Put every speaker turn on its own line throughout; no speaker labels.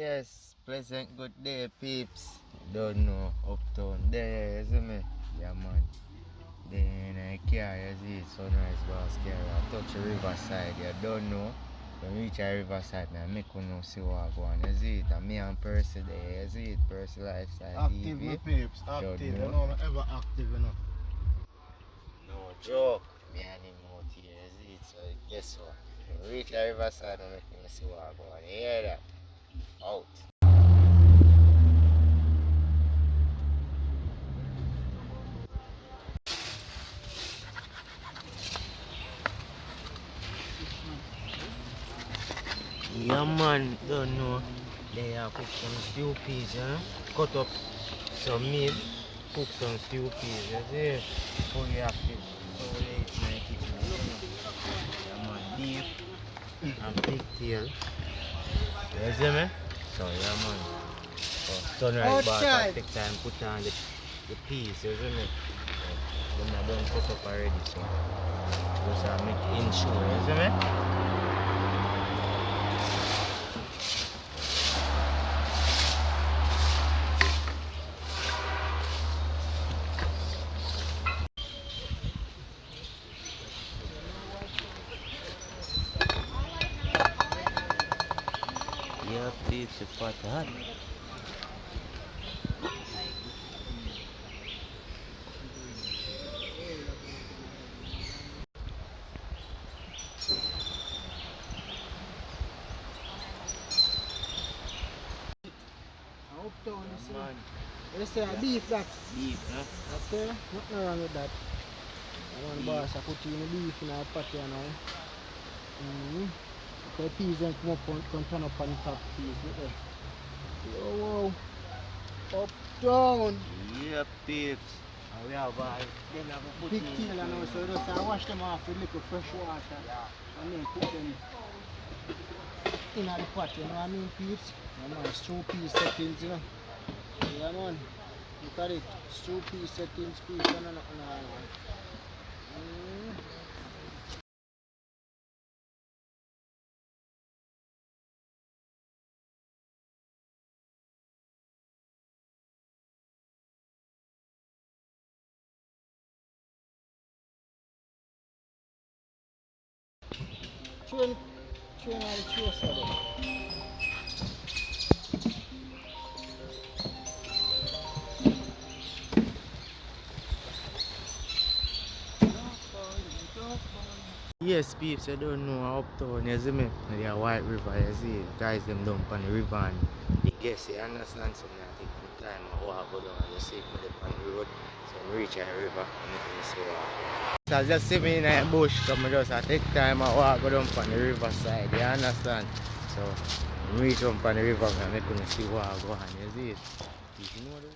Yes, pleasant good day, peeps. Don't know, uptown there, you see me? Yeah, man. Then I car, you see, sunrise bus car, I touch the riverside, you don't know. When we reach a riverside, I make you know see what go on, you see it? And me and Percy there, you see it? Percy Lifestyle
Active,
TV.
my peeps, active. You know, I'm ever active, you know.
No joke. Me and him out here, you see it? So guess what? When we reach a riverside, I make you see what go on. You hear that? Out. Yeah man, don't know. They have cook some stew peas, cut up some meat, cook some stew peas, you see? Fully active, so late in my kitchen, you know. Yeah man, beef and pigtail, you see me? So yeah man, sunrise bar take time put on the peas, you see me? So, them are done cut up already, so just make in sure, you see me? Yeah, peeps, the pot hot.
Uptown, you see.
Man,
You see, beef that.
beef, huh?
Okay, nothing wrong with that. I want
Beef.
boss, I put in the beef in our patty and all. Okay, peas and come up and come turn up on the top peas. Look there. Yo, wow. Uptown.
Yeah, peeps. And we have then I will put
Big
in
tail and all, so just I wash them off with little fresh water. And then put them in the pot, you know what I mean, peeps? Yeah, man, stew pea settings, you know. Yeah, man. Look at it. Stew pea settings, peeps, and all. Train all the tracer there.
Yes, peeps, I don't know how uptown, you see me? The White River, you see it? Guys, them dump on the river and the guests, you understand? So I take my time and walk go down and just see me up on the road. So I reach a river and I can see walk. So I just see me in a bush, so I just take time and walk go down on the riverside, you understand? So I reach up on the river and I can see what go on, you see it? You know the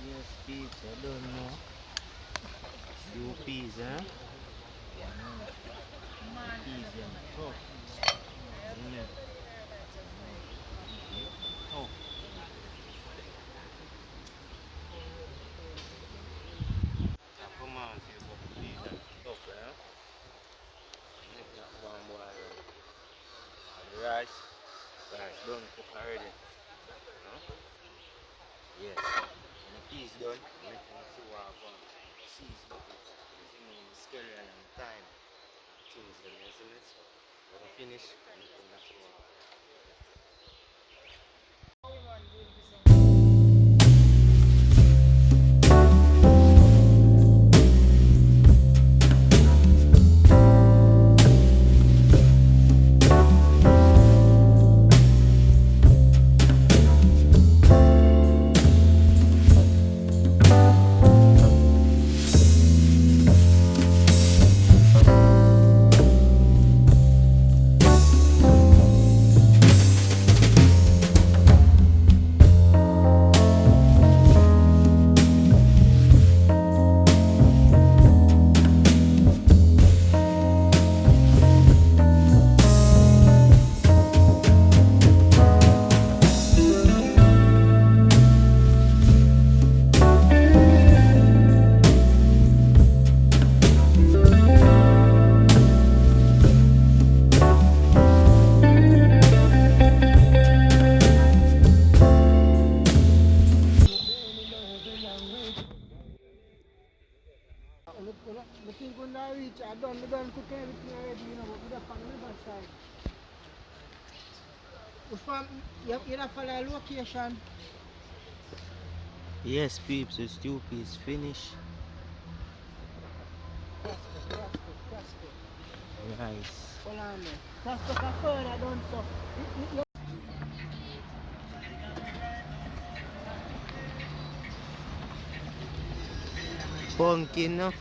yes, peeps, I don't know. Few peas, huh? Peas, them tough. Yeah. Oh. Yeah, come on, see what peas them tough, eh? Make that one boil. And the rice done cook already. No? Yes. And the peas done, make them see what I want. Season it. You know, the scale and time. Things them, you see me? So, when I finish, I make them see what I want.
I think when I reach, I done cooking everything already, you know, but we up on the river side. We from, you don't follow the location.
Yes, peeps, the stew piece finished.
Prospect.
Rice.
Hold on there. Prospect are further done so.
Pumpkin, no?